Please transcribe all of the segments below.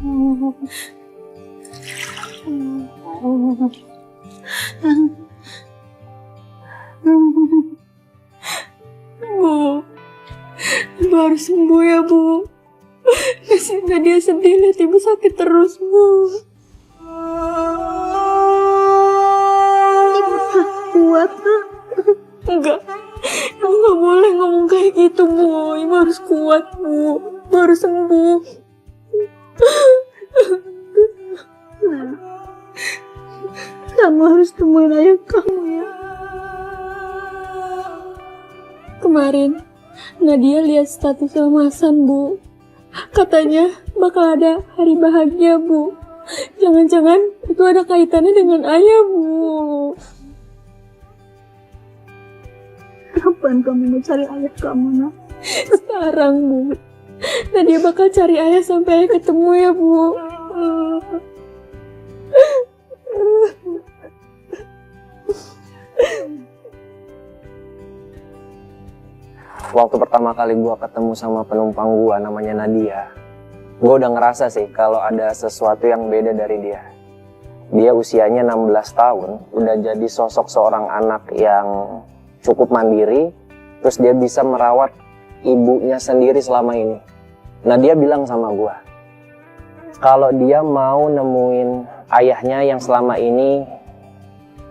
Bu, Ibu harus sembuh ya, Bu. Kasihan dia sedih lihat Ibu sakit terus, Bu. Ibu kuat, Bu. Enggak. Ibu nggak boleh ngomong kayak gitu, Bu. Ibu harus kuat, Bu. Ibu harus sembuh. Kamu harus temuin ayah kamu ya. Kemarin, Nadia lihat status Mas Hasan, Bu. Katanya bakal ada hari bahagia, Bu. Jangan-jangan itu ada kaitannya dengan ayah, Bu. Kapan kamu mau cari ayah kamu, nak? Sekarang, Bu. Nadia bakal cari ayah sampai ayah ketemu ya, Bu. Waktu pertama kali gue ketemu sama penumpang gue namanya Nadia, gue udah ngerasa sih kalau ada sesuatu yang beda dari dia. Dia usianya 16 tahun, udah jadi sosok seorang anak yang cukup mandiri, terus dia bisa merawat ibunya sendiri selama ini. Nadia bilang sama gue, kalau dia mau nemuin ayahnya yang selama ini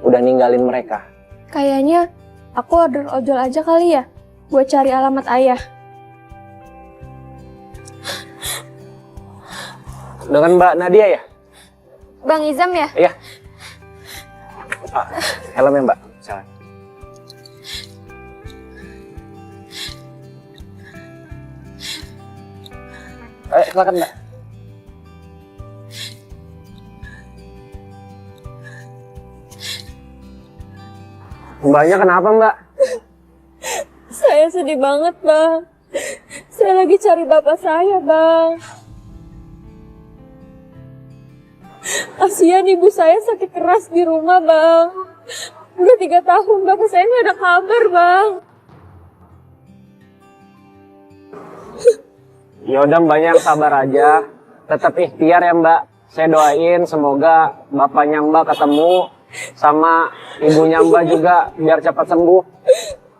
udah ninggalin mereka. Kayaknya aku order ojol aja kali ya, buat cari alamat ayah. Dengan Mbak Nadia ya? Bang Izam ya? Iya. Helmnya Mbak. Salah. Silakan Mbak. Mbaknya kenapa Mbak? Saya sedih banget, Bang. Saya lagi cari bapak saya, Bang. Kasihan ibu saya sakit keras di rumah, Bang. Udah 3 tahun, bapak saya nggak ada kabar, Bang. Ya udah Mbaknya sabar aja. Tetap ikhtiar ya Mbak. Saya doain semoga bapaknya Mbak ketemu sama ibunya Mbak juga biar cepat sembuh.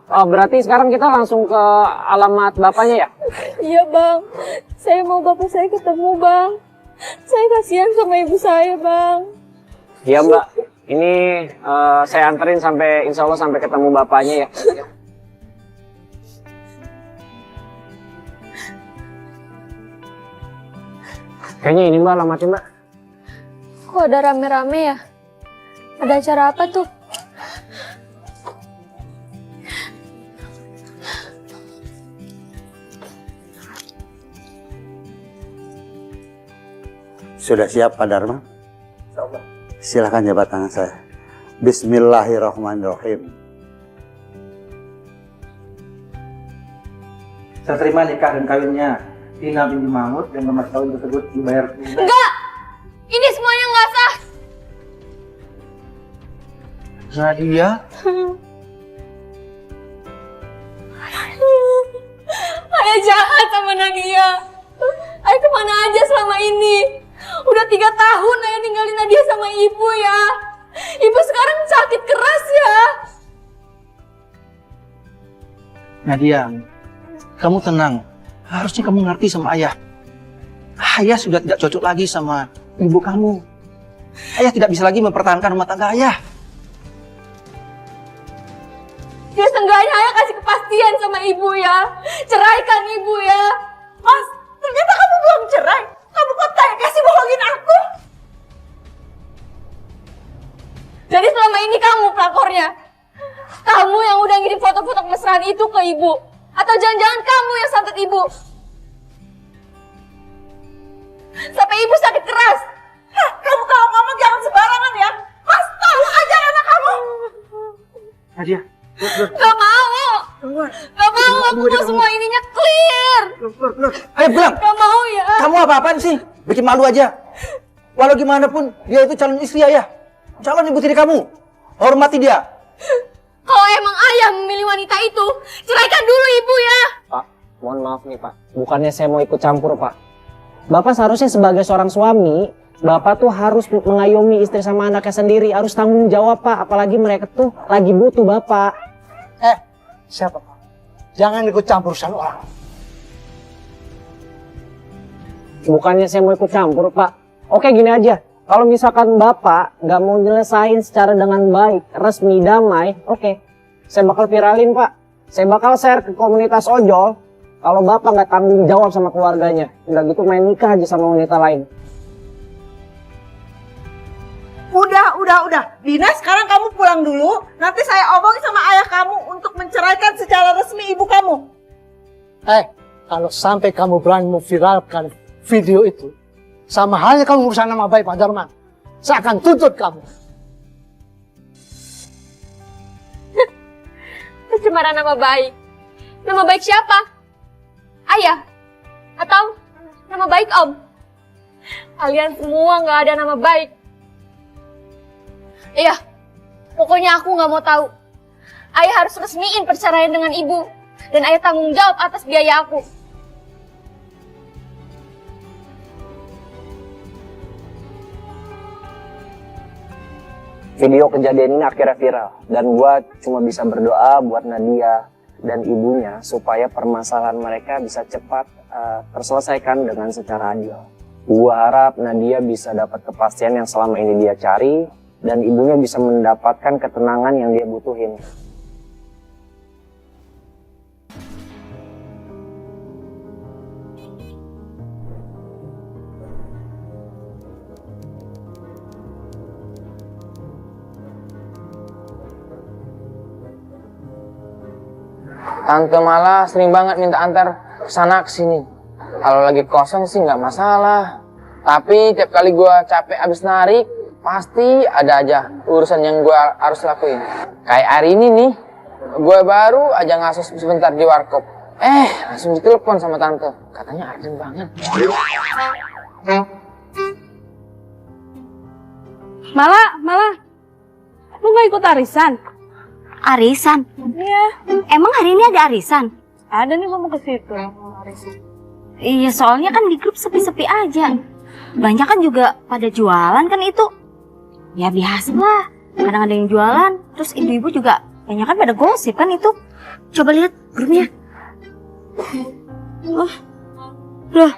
Oh, berarti sekarang kita langsung ke alamat bapaknya ya? Iya, Bang. Saya mau bapak saya ketemu, Bang. Saya kasihan sama ibu saya, Bang. Iya Mbak. Ini saya anterin sampai insya Allah sampai ketemu bapaknya ya. Kayaknya ini Mbak alamatnya Mbak. Kok ada rame-rame ya? Ada acara apa tuh? Sudah siap Pak Dharma? Silakan jabat tangan saya. Bismillahirrahmanirrahim. Saya terima nikah dan kawinnya Tina binti Mahmud dan mas kawin tersebut dibayar tunai. Enggak! Ini semuanya nggak sah! Nadia, Ayah jahat sama Nadia. Ayah kemana aja selama ini? Udah 3 tahun ayah ninggalin Nadia sama ibu ya. Ibu sekarang sakit keras ya. Nadia, kamu tenang. Harusnya kamu ngerti sama ayah. Ayah sudah tidak cocok lagi sama ibu kamu. Ayah tidak bisa lagi mempertahankan rumah tangga ayah. Ya seenggaknya ayah kasih kepastian sama ibu ya. Ceraikan ibu ya. Mas, ternyata kamu belum cerai. Kamu kok kasih bohongin aku? Jadi selama ini kamu pelapornya. Kamu yang udah ngirim foto-foto mesraan itu ke ibu. Atau jangan-jangan kamu yang santet ibu. Sampai ibu sakit keras. Hah, kamu kalau ngomong jangan sembarangan ya. Mas, tahu aja anak kamu. Nadia, Gak mau. Gak mau, aku mau semua ininya clear. ayo pulang. Gak mau ya. Kamu apa-apaan sih? Bikin malu aja. Walau gimana pun, dia itu calon istri ayah. Calon ibu tiri kamu. Hormati dia. Kalau emang ayah memilih wanita itu, ceraikan dulu ibu ya. Pak, mohon maaf nih Pak. Bukannya saya mau ikut campur Pak. Bapak seharusnya sebagai seorang suami, Bapak tuh harus mengayomi istri sama anaknya sendiri, harus tanggung jawab Pak, apalagi mereka tuh lagi butuh Bapak. Siapa Pak? Jangan ikut campur urusan orang. Bukannya saya mau ikut campur Pak. Oke gini aja, kalau misalkan Bapak nggak mau nyelesain secara dengan baik, resmi, damai, oke. Saya bakal viralin Pak. Saya bakal share ke komunitas ojol. Kalau Bapak nggak tanggung jawab sama keluarganya, udah gitu main nikah aja sama wanita lain. Udah. Dina, sekarang kamu pulang dulu. Nanti saya omongin sama ayah kamu untuk menceraikan secara resmi ibu kamu. Kalau sampai kamu berani memviralkan video itu, sama halnya kamu merusak nama baik Pak Darman. Saya akan tuntut kamu. Pencemaran nama baik. Nama baik siapa? Ayah? Atau nama baik Om? Kalian semua nggak ada nama baik. Iya, pokoknya aku nggak mau tahu. Ayah harus resmiin perceraian dengan ibu. Dan ayah tanggung jawab atas biaya aku. Video kejadian ini akhirnya viral. Dan gua cuma bisa berdoa buat Nadia dan ibunya supaya permasalahan mereka bisa cepat terselesaikan dengan secara adil. Gua harap Nadia bisa dapat kepastian yang selama ini dia cari, dan ibunya bisa mendapatkan ketenangan yang dia butuhin. Tante malah sering banget minta antar kesana kesini. Kalau lagi kosong sih nggak masalah. Tapi tiap kali gua capek abis narik, pasti ada aja urusan yang gue harus lakuin. Kayak hari ini nih, gue baru aja ngasus sebentar di warkop. Langsung ditelepon sama tante. Katanya urgent banget. Malah. Lu nggak ikut arisan? Arisan? Iya. Emang hari ini ada arisan? Ada nih, gua mau ke situ. Iya, soalnya kan di grup sepi-sepi aja. Banyak kan juga pada jualan kan itu. Ya biasa lah, kadang ada yang jualan, terus ibu-ibu juga banyak kan pada gosip kan itu. Coba lihat grupnya. Oh, loh,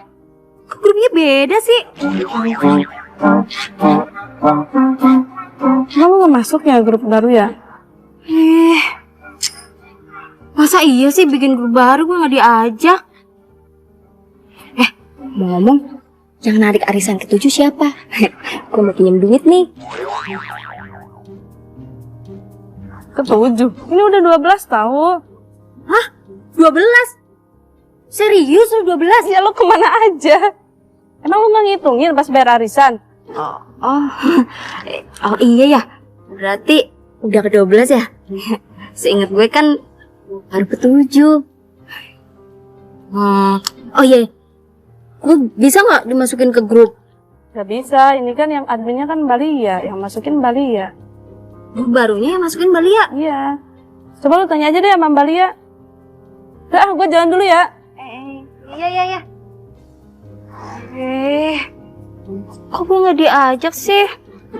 kok grupnya beda sih? Kamu nggak masuk ya grup baru ya? Masa iya sih bikin grup baru gue nggak diajak? Mau ngomong, yang narik arisan ke-7 siapa? Gue mau pinjam duit nih. Ke-7? Ini udah 12 tahu. Hah? 12? Serius lu 12? Ya lo kemana aja? Emang lu nggak ngitungin pas bayar arisan? Oh iya ya. Berarti udah ke-12 ya? Seingat gue kan baru ke-7. Oh iya. Gue bisa nggak dimasukin ke grup? Gak bisa, ini kan yang adminnya kan Balia, yang masukin Balia. Grup barunya yang masukin Balia? Iya. Coba lu tanya aja deh sama Balia. Udah, gue jalan dulu ya. Iya. Kok gue nggak diajak sih?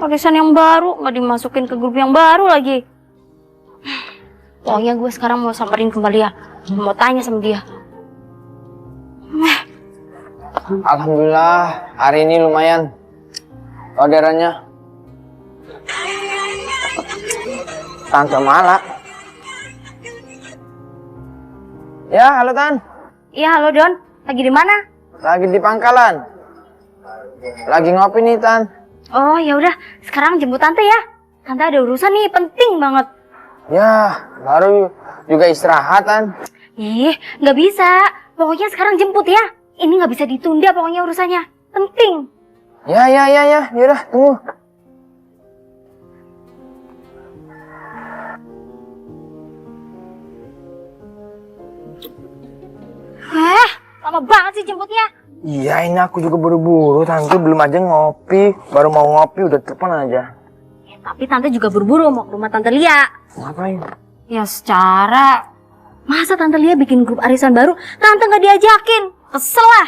Arisan yang baru nggak dimasukin ke grup yang baru lagi. Pokoknya gue sekarang mau samperin ke Balia, mau tanya sama dia. Alhamdulillah, hari ini lumayan orderannya. Tante Mala. Ya, halo Tan. Iya, halo Don. Lagi di mana? Lagi di pangkalan. Lagi ngopi nih, Tan. Oh, ya udah. Sekarang jemput Tante ya. Tante ada urusan nih, penting banget. Ya, baru juga istirahat, Tan. Nggak bisa. Pokoknya sekarang jemput ya. Ini nggak bisa ditunda pokoknya urusannya. Penting. Ya. Yaudah, tunggu. Lama banget sih jemputnya. Iya, ini aku juga buru-buru. Tante belum aja ngopi. Baru mau ngopi udah telepon aja. Ya, tapi Tante juga buru-buru mau ke rumah Tante Lia. Ngapain? Ya secara... Masa Tante Lia bikin grup arisan baru, Tante nggak diajakin? Kesel lah.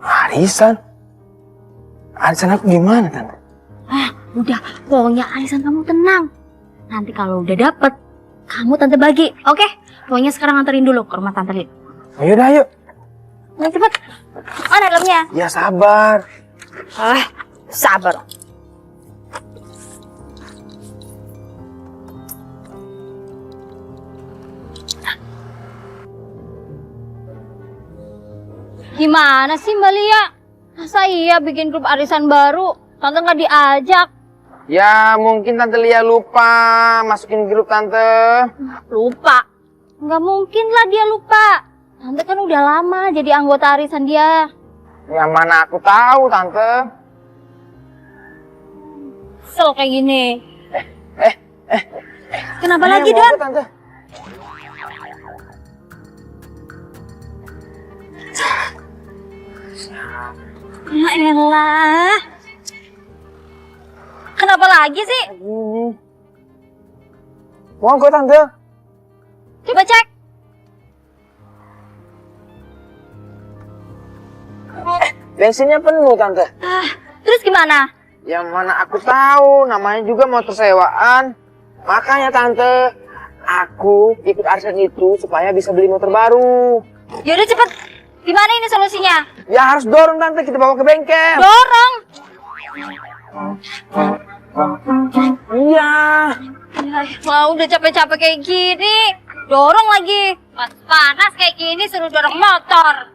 Arisan? Arisan aku gimana, Tante? Udah, pokoknya arisan kamu tenang. Nanti kalau udah dapet, kamu tante bagi, oke? Pokoknya sekarang anterin dulu ke rumah tante Lin. Yaudah, ayo. Ayo cepet. Mana dalamnya? Ya sabar. Sabar. Gimana sih Mbak Lia? Masa iya bikin grup arisan baru? Tante nggak diajak. Ya mungkin Tante Lia lupa masukin grup Tante. Lupa. Nggak mungkin lah dia lupa. Tante kan udah lama jadi anggota arisan dia. Ya mana aku tahu Tante. Kesel kayak gini. Kenapa Ayo, lagi, mau Don? apa, Tante? Ya elah. Kenapa lagi sih? Mau gue Tante. Coba cek. Bensinnya penuh Tante. Terus gimana? Yang mana aku tahu, namanya juga motor sewaan. Makanya Tante, aku ikut arisan itu supaya bisa beli motor baru. Yaudah cepet. Gimana ini solusinya? Ya harus dorong Tante, kita bawa ke bengkel. Dorong. Iya. Mau udah capek-capek kayak gini. Dorong lagi. Pas panas kayak gini suruh dorong motor.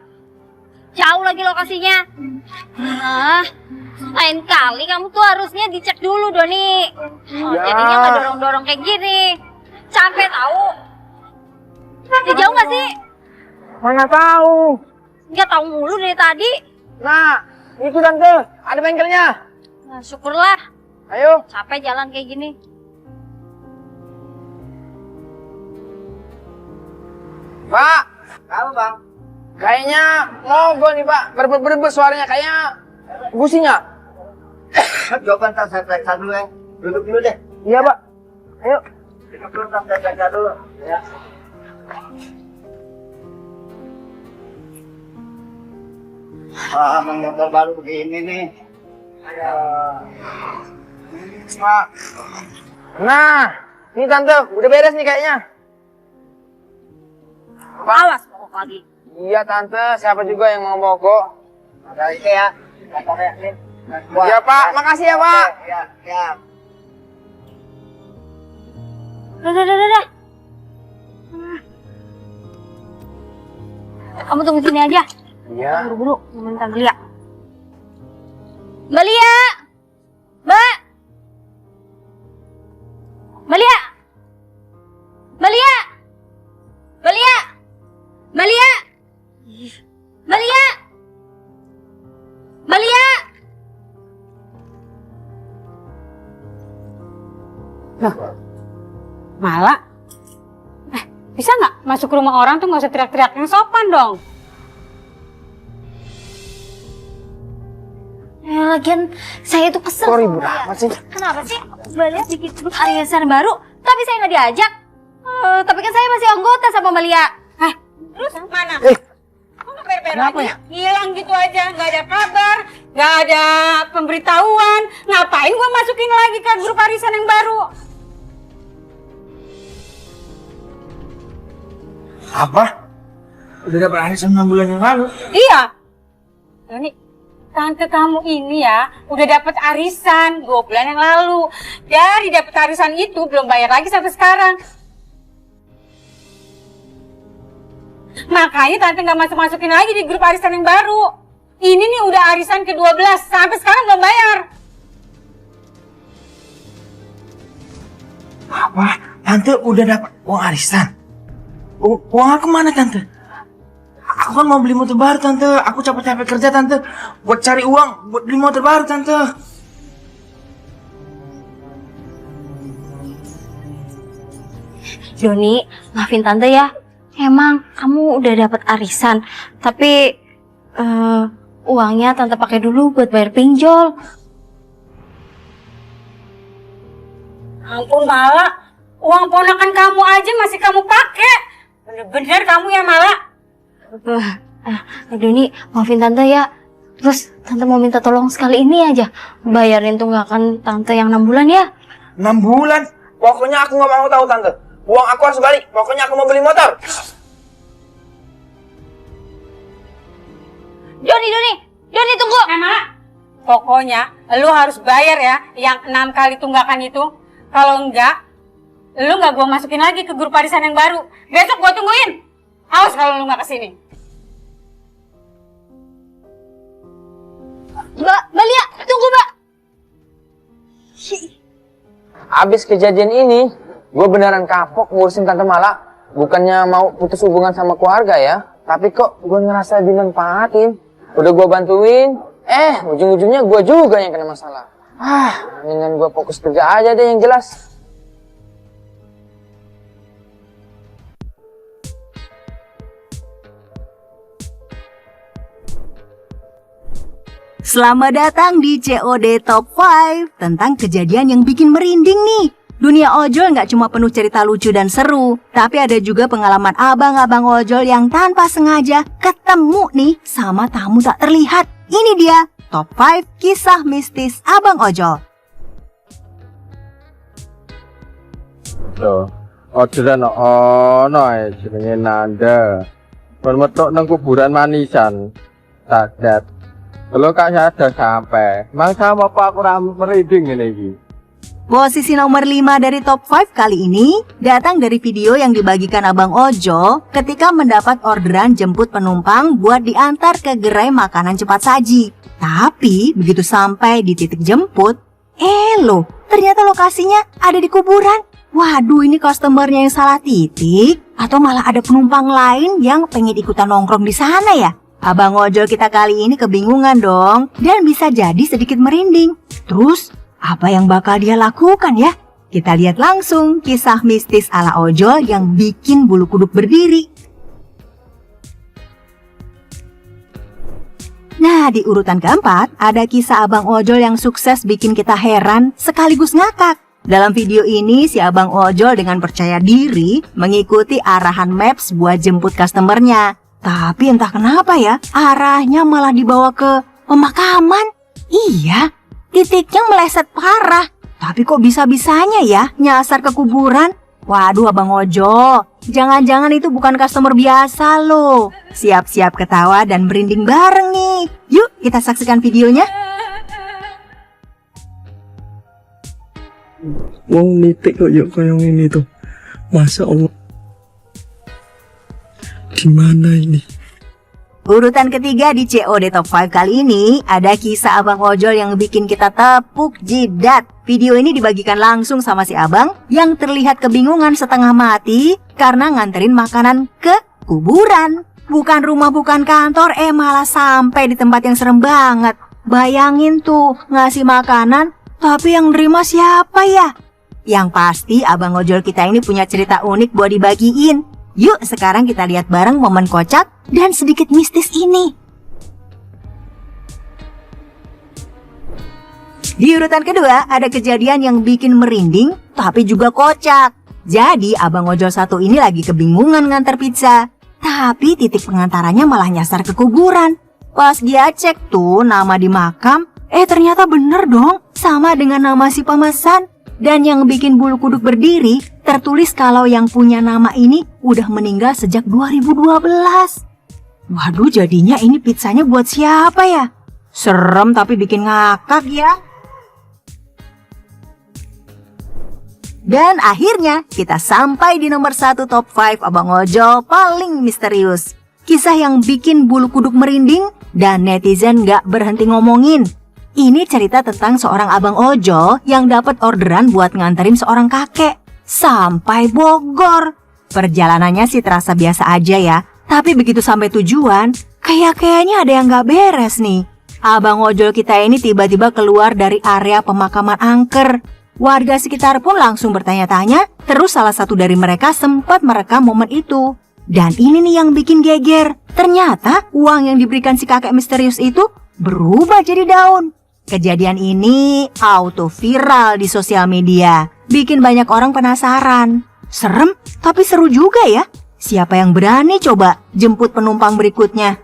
Jauh lagi lokasinya. Lain kali kamu tuh harusnya dicek dulu Doni. Ya. Jadinya nggak dorong-dorong kayak gini. Capek tahu. Ya, jauh nggak sih? Mana tahu. Nggak tahu mulu dari tadi. Nah, itu Tante, ada bengkelnya. Nah, syukurlah. Ayo. Capek jalan kayak gini. Pak, Halo bang. kayaknya mogok nih Pak. Berbes suaranya kayaknya businya. Coba ntar saya periksa dulu ya. Duduk dulu deh. Iya Pak. Ayo. Duduk dulu, ntar saya periksa dulu. Ya. Emang motor baru begini nih. Pak. Nah, ini Tante, udah beres nih kayaknya. Awas mogok lagi. Iya Tante, siapa juga yang mau mogok? Ada ini ya. Motornya nih. Iya Pak, makasih ya Pak. Ya, ya. Udah. Kamu tunggu sini aja. Iya. Buru-buru, nemenin Tante Lia. Mbak Lia! Mbak! Mbak Lia! Mbak Lia! Mbak Lia! Mbak Lia! Mbak Lia! Mbak Lia! Mala? Bisa nggak masuk ke rumah orang tuh nggak usah teriak-teriak, yang sopan dong. Lagian saya tuh kesel. Kok ribut amat sih? Kenapa sih Mbak Lia bikin grup arisan baru, tapi saya nggak diajak? Tapi kan saya masih anggota sama Mbak Lia. Terus mana? Kenapa ya? Hilang gitu aja, nggak ada kabar, nggak ada pemberitahuan. Ngapain gua masukin lagi ke grup arisan yang baru? Apa? Udah dapat arisan 6 bulan yang lalu? Iya. Ini tante kamu ini ya udah dapat arisan 2 bulan yang lalu. Dari dapat arisan itu belum bayar lagi sampai sekarang. Makanya tante nggak masukin lagi di grup arisan yang baru. Ini nih udah arisan ke-12 sampai sekarang belum bayar. Apa? Tante udah dapat uang arisan? Uang aku mana Tante? Aku kan mau beli motor baru Tante. Aku capek-capek kerja Tante buat cari uang buat beli motor baru Tante. Joni, maafin Tante ya. Emang kamu udah dapat arisan, tapi uangnya Tante pakai dulu buat bayar pinjol. Ampun Mala, uang ponakan kamu aja masih kamu pakai. Bener-bener kamu ya Mala. Doni, maafin Tante ya. Terus tante mau minta tolong sekali ini aja, bayarin tunggakan tante yang 6 bulan ya. 6 bulan? Pokoknya aku nggak mau tahu tante. Uang aku harus balik. Pokoknya aku mau beli motor. Joni tunggu. Mak, pokoknya lu harus bayar ya yang 6 kali tunggakan itu. Kalau enggak, lu nggak gua masukin lagi ke grup arisan yang baru. Besok gua tungguin. Awas kalau lu nggak kesini. Mbak Lia, tunggu Mbak. Abis kejadian ini, gue beneran kapok ngurusin Tante Mala. Bukannya mau putus hubungan sama keluarga ya, tapi kok gue ngerasa dimanfaatin. Udah gue bantuin, ujung-ujungnya gue juga yang kena masalah. Mendingan gue fokus kerja aja deh yang jelas. Selamat datang di COD Top 5 tentang kejadian yang bikin merinding nih. Dunia ojol nggak cuma penuh cerita lucu dan seru, tapi ada juga pengalaman abang-abang ojol yang tanpa sengaja ketemu nih sama tamu tak terlihat. Ini dia Top 5 kisah mistis abang ojol. Loh, ojolan ono ae jenenge Nanda. Kon metok nang kuburan manisan. Sadat. Kalau kak saya sudah sampai, mang sama apa aku merinding ini iki. Posisi nomor 5 dari top 5 kali ini datang dari video yang dibagikan Abang Ojo ketika mendapat orderan jemput penumpang buat diantar ke gerai makanan cepat saji. Tapi begitu sampai di titik jemput, loh, ternyata lokasinya ada di kuburan. Waduh, ini customernya yang salah titik atau malah ada penumpang lain yang pengen ikutan nongkrong di sana ya? Abang ojol kita kali ini kebingungan dong dan bisa jadi sedikit merinding. Terus apa yang bakal dia lakukan ya? Kita lihat langsung kisah mistis ala ojol yang bikin bulu kuduk berdiri. Nah, di urutan keempat ada kisah abang ojol yang sukses bikin kita heran sekaligus ngakak. Dalam video ini si abang ojol dengan percaya diri mengikuti arahan maps buat jemput customernya. Tapi entah kenapa ya, arahnya malah dibawa ke pemakaman. Iya, titiknya meleset parah. Tapi kok bisa-bisanya ya nyasar ke kuburan? Waduh abang Ojo, jangan-jangan itu bukan customer biasa loh. Siap-siap ketawa dan merinding bareng nih. Yuk kita saksikan videonya. Wong nitik kok yuk kayak ini tuh. Masa Allah. Gimana ini? Urutan ketiga di COD Top 5 kali ini ada kisah abang ojol yang bikin kita tepuk jidat. Video ini dibagikan langsung sama si abang yang terlihat kebingungan setengah mati karena nganterin makanan ke kuburan. Bukan rumah, bukan kantor, malah sampai di tempat yang serem banget. Bayangin tuh, ngasih makanan, tapi yang nerima siapa ya? Yang pasti abang ojol kita ini punya cerita unik buat dibagiin. Yuk sekarang kita lihat bareng momen kocak dan sedikit mistis ini. Di urutan kedua ada kejadian yang bikin merinding tapi juga kocak. Jadi abang ojol satu ini lagi kebingungan ngantar pizza. Tapi titik pengantarannya malah nyasar ke kuburan. Pas dia cek tuh nama di makam, ternyata bener dong sama dengan nama si pemesan. Dan yang bikin bulu kuduk berdiri, tertulis kalau yang punya nama ini udah meninggal sejak 2012. Waduh, jadinya ini pizzanya buat siapa ya? Serem tapi bikin ngakak ya. Dan akhirnya kita sampai di nomor 1 top 5 abang ojol paling misterius. Kisah yang bikin bulu kuduk merinding dan netizen gak berhenti ngomongin. Ini cerita tentang seorang abang ojol yang dapat orderan buat nganterin seorang kakek sampai Bogor. Perjalanannya sih terasa biasa aja ya, tapi begitu sampai tujuan, kayaknya ada yang gak beres nih. Abang ojol kita ini tiba-tiba keluar dari area pemakaman angker. Warga sekitar pun langsung bertanya-tanya, terus salah satu dari mereka sempat merekam momen itu. Dan ini nih yang bikin geger, ternyata uang yang diberikan si kakek misterius itu berubah jadi daun. Kejadian ini auto viral di sosial media, bikin banyak orang penasaran. Serem, tapi seru juga ya. Siapa yang berani coba jemput penumpang berikutnya?